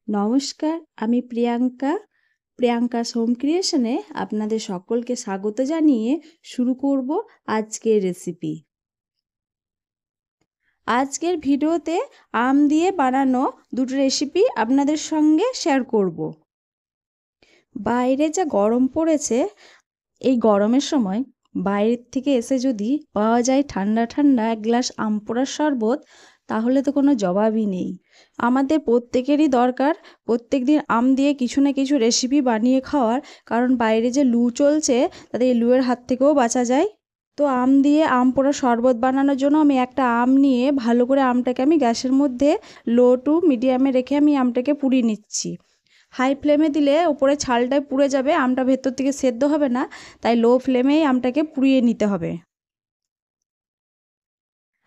নমস্কার, আমি প্রিয়াঙ্কা হোম ক্রিয়েশনে আপনাদের সকলকে স্বাগত জানিয়ে শুরু করব আজকের রেসিপি। আজকের ভিডিওতে আম দিয়ে বানানো দুটো রেসিপি আপনাদের সঙ্গে শেয়ার করব। বাইরে যা গরম পড়েছে, এই গরমের সময় বাইরের থেকে এসে যদি পাওয়া যায় ঠান্ডা ঠান্ডা এক গ্লাস আম পোড়ার শরবত, তাহলে তো কোনো জবাবই নেই। আমাদের প্রত্যেকেরই দরকার প্রত্যেক দিন আম দিয়ে কিছু না কিছু রেসিপি বানিয়ে খাওয়ার, কারণ বাইরে যে লু চলছে তাতে এই লুয়ের হাত থেকেও বাঁচা যায়। তো আম দিয়ে আম পোড়া শরবত বানানোর জন্য আমি একটা আম নিয়ে ভালো করে আমটাকে আমি গ্যাসের মধ্যে লো টু মিডিয়ামে রেখে আমি আমটাকে পুড়িয়ে নিচ্ছি। হাই ফ্লেমে দিলে ওপরে ছালটায় পুড়ে যাবে, আমটা ভেতর থেকে সেদ্ধ হবে না, তাই লো ফ্লেমেই আমটাকে পুড়িয়ে নিতে হবে।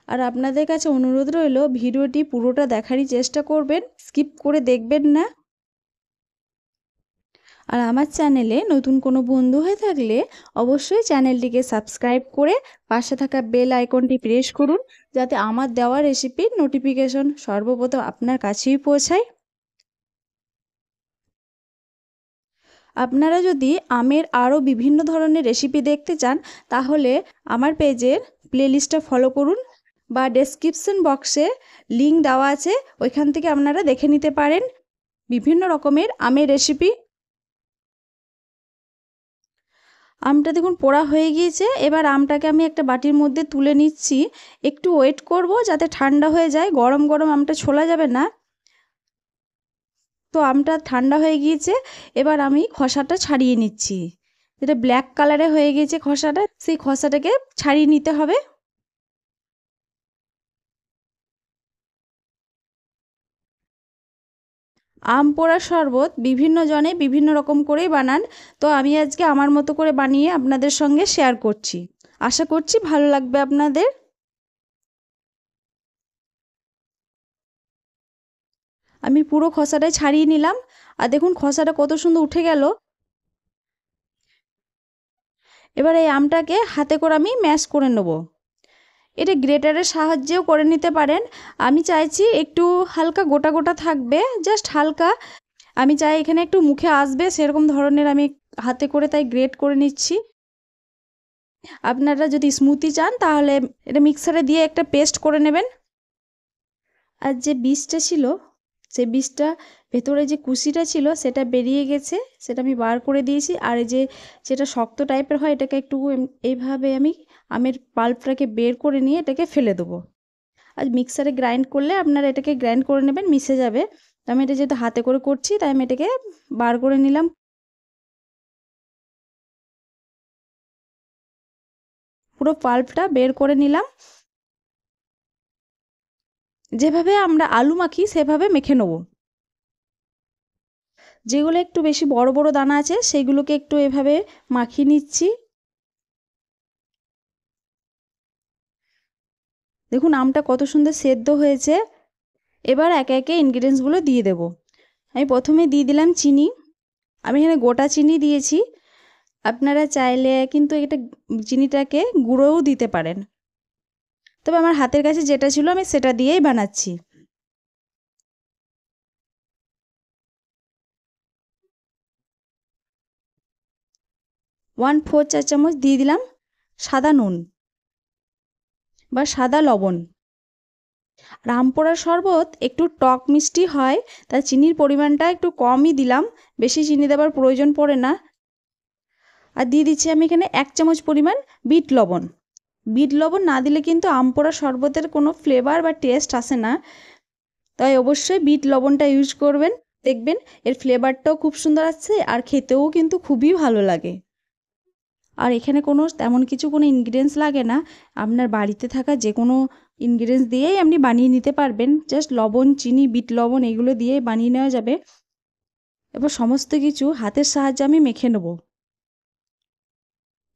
আর আপনাদের কাছে অনুরোধ রইল ভিডিওটি পুরোটা দেখারই চেষ্টা করবেন, স্কিপ করে দেখবেন না। আর আমার চ্যানেলে নতুন কোনো বন্ধু হয়ে থাকলে অবশ্যই চ্যানেলটিকে সাবস্ক্রাইব করে পাশে থাকা বেল আইকনটি প্রেস করুন, যাতে আমার দেওয়া রেসিপির নোটিফিকেশন সর্বপ্রথম আপনার কাছেই পৌঁছায়। আপনারা যদি আমের আরও বিভিন্ন ধরনের রেসিপি দেখতে চান, তাহলে আমার পেজের প্লেলিস্টটা ফলো করুন বা ডেসক্রিপশন বক্সে লিঙ্ক দেওয়া আছে, ওইখান থেকে আপনারা দেখে নিতে পারেন বিভিন্ন রকমের আমের রেসিপি। আমটা দেখুন পোড়া হয়ে গিয়েছে, এবার আমটাকে আমি একটা বাটির মধ্যে তুলে নিচ্ছি। একটু ওয়েট করব যাতে ঠান্ডা হয়ে যায়, গরম গরম আমটা ছোলা যাবে না। তো আমটা ঠান্ডা হয়ে গিয়েছে, এবার আমি খোসাটা ছাড়িয়ে নিচ্ছি। যেটা ব্ল্যাক কালারে হয়ে গিয়েছে খোসাটা, সেই খোসাটাকে ছাড়িয়ে নিতে হবে। আম পোড়ার শরবত বিভিন্ন জনে বিভিন্ন রকম করেই বানান, তো আমি আজকে আমার মতো করে বানিয়ে আপনাদের সঙ্গে শেয়ার করছি। আশা করছি ভালো লাগবে আপনাদের। আমি পুরো খোসাটাই ছাড়িয়ে নিলাম, আর দেখুন খোসাটা কত সুন্দর উঠে গেল। এবার এই আমটাকে হাতে করে আমি ম্যাশ করে নেব। এটা গ্রেটারের সাহায্যেও করে নিতে পারেন। আমি চাইছি একটু হালকা গোটা গোটা থাকবে, জাস্ট হালকা। আমি চাই এখানে একটু মুখে আসবে সেরকম ধরনের আমি হাতে করে তাই গ্রেট করে নিচ্ছি। আপনারা যদি স্মুথি চান তাহলে এটা মিক্সারে দিয়ে একটা পেস্ট করে নেবেন। আর যে বীজটা ছিল, সেই বীজটা ভেতরে যে কুশিটা ছিল সেটা বেরিয়ে গেছে, সেটা আমি বার করে দিয়েছি। আর এই যে যেটা শক্ত টাইপের হয়, এটাকে একটু এইভাবে আমি আমের পাল্পটাকে বের করে নিয়ে এটাকে ফেলে দেবো। আর মিক্সারে গ্রাইন্ড করলে আপনারা এটাকে গ্রাইন্ড করে নেবেন, মিশে যাবে। তো আমি এটা যেহেতু হাতে করে করছি, তাই আমি এটাকে বার করে নিলাম। পুরো পাল্পটা বের করে নিলাম। যেভাবে আমরা আলু মাখি সেভাবে মেখে নেব। যেগুলো একটু বেশি বড় বড় দানা আছে সেইগুলোকে একটু এভাবে মাখিয়ে নিচ্ছি। দেখুন আমটা কত সুন্দর সেদ্ধ হয়েছে। এবার একে একে ইনগ্রিডিয়েন্টসগুলো দিয়ে দেব। আমি প্রথমে দিয়ে দিলাম চিনি। আমি এখানে গোটা চিনি দিয়েছি, আপনারা চাইলে কিন্তু এটা চিনিটাকে গুঁড়োও দিতে পারেন, তবে আমার হাতের কাছে যেটা ছিল আমি সেটা দিয়েই বানাচ্ছি। 1/4 চা চামচ দিয়ে দিলাম সাদা নুন বা সাদা লবণ। রামপোড়ার শরবত একটু টক মিষ্টি হয়, তাই চিনির পরিমাণটা একটু কমই দিলাম, বেশি চিনি দেওয়ার প্রয়োজন পড়ে না। আর দিয়ে দিচ্ছি আমি এখানে 1 চামচ পরিমাণ বিট লবণ। বিট লবণ না দিলে কিন্তু আম পোড়া শরবতের কোনো ফ্লেভার বা টেস্ট আসে না, তাই অবশ্যই বিট লবণটা ইউজ করবেন। দেখবেন এর ফ্লেভারটাও খুব সুন্দর আসছে, আর খেতেও কিন্তু খুবই ভালো লাগে। আর এখানে কোনো তেমন কিছু কোনো ইনগ্রিডিয়েন্টস লাগে না, আপনার বাড়িতে থাকা যে কোনো ইনগ্রিডিয়েন্টস দিয়েই আপনি বানিয়ে নিতে পারবেন। জাস্ট লবণ, চিনি, বিট লবণ এগুলো দিয়েই বানিয়ে নেওয়া যাবে। এবার সমস্ত কিছু হাতের সাহায্যে আমি মেখে নেব।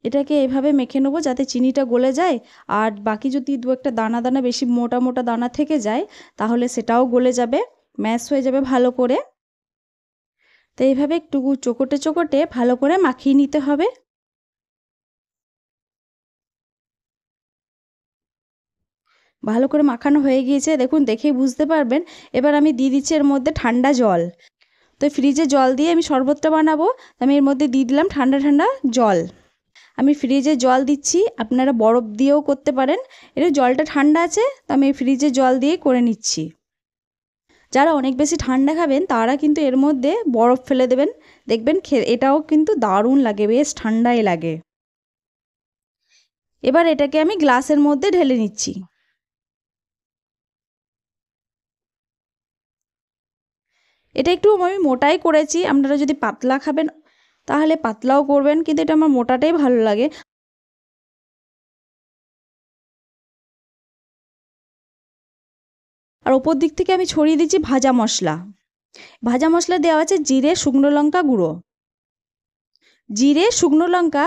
এটাকে এভাবে মেখে নেবো যাতে চিনিটা গলে যায়, আর বাকি যদি দু একটা দানা দানা বেশি মোটা মোটা দানা থেকে যায় তাহলে সেটাও গলে যাবে, ম্যাশ হয়ে যাবে ভালো করে। তো এইভাবে একটু চোকটে চোকটে ভালো করে মাখিয়ে নিতে হবে। ভালো করে মাখানো হয়ে গিয়েছে, দেখুন দেখেই বুঝতে পারবেন। এবার আমি দিয়ে দিচ্ছি এর মধ্যে ঠান্ডা জল। তো ফ্রিজে জল দিয়ে আমি শরবতটা বানাবো, আমি এর মধ্যে দিয়ে দিলাম ঠান্ডা ঠান্ডা জল। আমি ফ্রিজে জল দিচ্ছি, আপনারা বরফ দিয়েও করতে পারেন। এটা জলটা ঠান্ডা আছে, তো আমি ফ্রিজে জল দিয়ে করে নিচ্ছি। যারা অনেক বেশি ঠান্ডা খাবেন তারা কিন্তু এর মধ্যে বরফ ফেলে দেবেন, দেখবেন এটাও কিন্তু দারুণ লাগে, বেশ ঠান্ডাই লাগে। এবার এটাকে আমি গ্লাসের মধ্যে ঢেলে নিচ্ছি। এটা একটু আমি মোটাই করেছি, আপনারা যদি পাতলা খাবেন তাহলে পাতলাও করবেন, কিন্তু এটা আমার মোটাটাই ভালো লাগে। আর ওপর দিক থেকে আমি ছড়িয়ে দিচ্ছি ভাজা মশলা। ভাজা মশলা দেওয়া আছে জিরে, শুকনো লঙ্কা গুঁড়ো। জিরে শুকনো লঙ্কা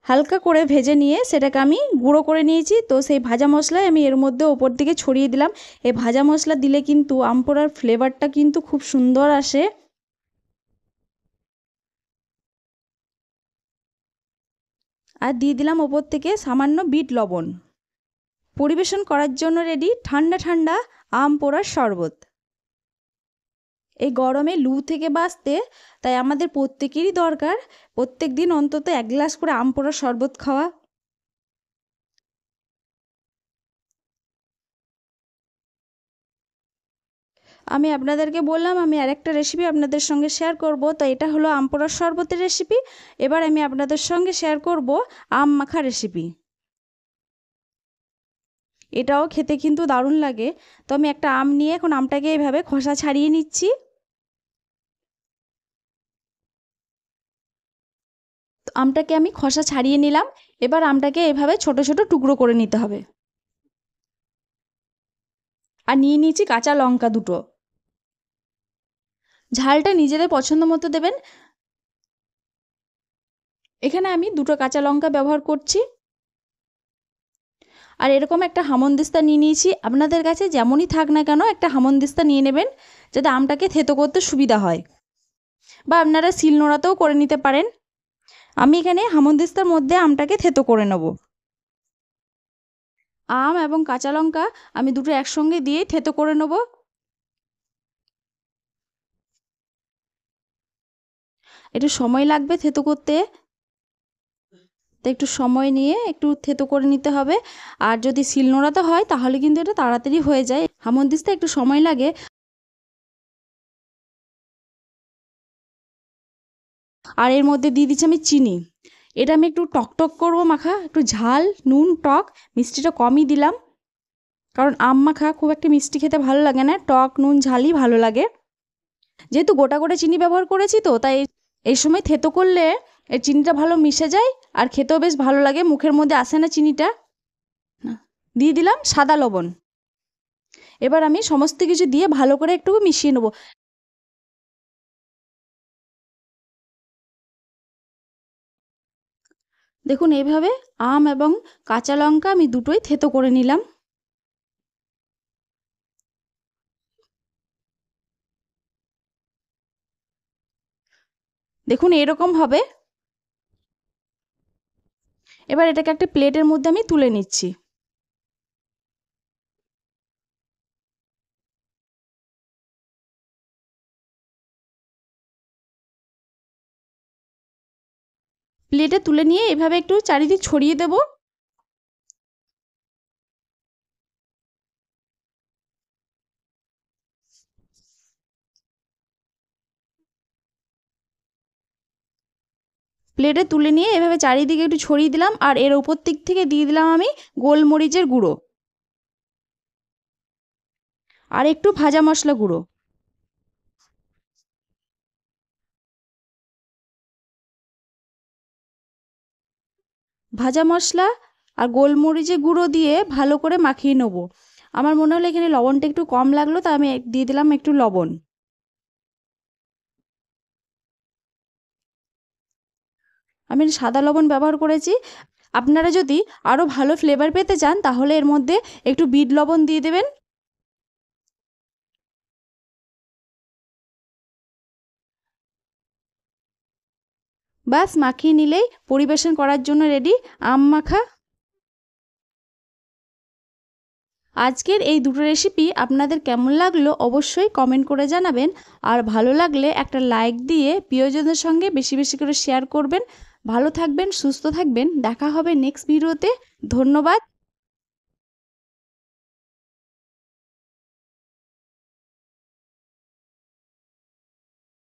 হালকা করে ভেজে নিয়ে সেটাকে আমি গুঁড়ো করে নিয়েছি, তো সেই ভাজা মশলাই আমি এর মধ্যে ওপর দিকে ছড়িয়ে দিলাম। এই ভাজা মশলা দিলে কিন্তু আম পোড়ার ফ্লেভারটা কিন্তু খুব সুন্দর আসে। আর দিয়ে দিলাম ওপর থেকে সামান্য বিট লবণ। পরিবেশন করার জন্য রেডি ঠান্ডা ঠান্ডা আম পোড়ার শরবত। এই গরমে লু থেকে বাঁচতে তাই আমাদের প্রত্যেকেরই দরকার প্রত্যেক দিন অন্তত 1 গ্লাস করে আম পোড়ার শরবত খাওয়া। আমি আপনাদেরকে বললাম আমি আরেকটা রেসিপি আপনাদের সঙ্গে শেয়ার করব, তো এটা হলো আম পোড়ার শরবতের রেসিপি। এবার আমি আপনাদের সঙ্গে শেয়ার করব আম মাখা রেসিপি। এটাও খেতে কিন্তু দারুণ লাগে। তো আমি একটা আম নিয়ে এখন আমটাকে এইভাবে খোসা ছাড়িয়ে নিচ্ছি। তো আমটাকে আমি খোসা ছাড়িয়ে নিলাম। এবার আমটাকে এভাবে ছোট ছোট টুকরো করে নিতে হবে। আর নিয়ে নিয়েছি কাঁচা লঙ্কা দুটো। ঝালটা নিজেদের পছন্দ মতো দেবেন। এখানে আমি 2টো কাঁচা লঙ্কা ব্যবহার করছি। আর এরকম একটা হামনদিস্তা নিয়ে নিয়েছি, আপনাদের কাছে যেমনই থাক না কেন একটা হামনদিস্তা নিয়ে নেবেন, যাতে আমটাকে থেতো করতে সুবিধা হয়। বা আপনারা শিলনোড়াতেও করে নিতে পারেন। আমি এখানে হামনদিস্তার মধ্যে আমটাকে থেতো করে নেব। আম এবং কাঁচা লঙ্কা আমি দুটো একসঙ্গে দিয়ে থেতো করে নেব। একটু সময় লাগবে থেতো করতে, তো একটু সময় নিয়ে একটু থেতো করে নিতে হবে। আর যদি শিলনোড়াতে হয় তাহলে কিন্তু এটা তাড়াতাড়ি হয়ে যায়, হামনদিস্তা একটু সময় লাগে। আর এর মধ্যে দিয়ে দিচ্ছি আমি চিনি। এটা আমি একটু টকটক করবো মাখা, একটু ঝাল নুন টক মিষ্টিটা কমই দিলাম, কারণ আম মাখা খুব একটা মিষ্টি খেতে ভালো লাগে না, টক নুন ঝালই ভালো লাগে। যেহেতু গোটা গোটা চিনি ব্যবহার করেছি তো তাই এই সময় থেতো করলে এই চিনিটা ভালো মিশে যায় আর খেতেও বেশ ভালো লাগে, মুখের মধ্যে আসে না চিনিটা। দিয়ে দিলাম সাদা লবণ। এবার আমি সমস্ত কিছু দিয়ে ভালো করে একটু মিশিয়ে নেবো। দেখুন এইভাবে আম এবং কাঁচা লঙ্কা আমি দুটোই থেতো করে নিলাম। দেখুন এরকম হবে। এবার এটাকে একটা প্লেটের মধ্যে আমি তুলে নিচ্ছি। প্লেটে তুলে নিয়ে এভাবে একটু চারিদিক ছড়িয়ে দেব। প্লেটে তুলে নিয়ে এভাবে চারিদিকে একটু ছড়িয়ে দিলাম, আর এর ওপর দিক থেকে দিয়ে দিলাম আমি গোলমরিচের গুঁড়ো আর একটু ভাজা মশলা গুঁড়ো। ভাজা মশলা আর গোলমরিচের গুঁড়ো দিয়ে ভালো করে মাখিয়ে নেবো। আমার মনে হলো এখানে লবণটা একটু কম লাগলো, তা আমি দিয়ে দিলাম একটু লবণ। আমি সাদা লবণ ব্যবহার করেছি। আপনারা যদি আরও ভালো ফ্লেভার পেতে চান তাহলে এর মধ্যে একটু বিট লবণ দিয়ে দেবেন। ব্যাস মাখিয়ে নিলেই পরিবেশন করার জন্য রেডি আম মাখা। আজকের এই দুটো রেসিপি আপনাদের কেমন লাগলো অবশ্যই কমেন্ট করে জানাবেন। আর ভালো লাগলে একটা লাইক দিয়ে প্রিয়জনদের সঙ্গে বেশি বেশি করে শেয়ার করবেন। ভালো থাকবেন, সুস্থ থাকবেন। দেখা হবে নেক্সট ভিডিওতে। ধন্যবাদ।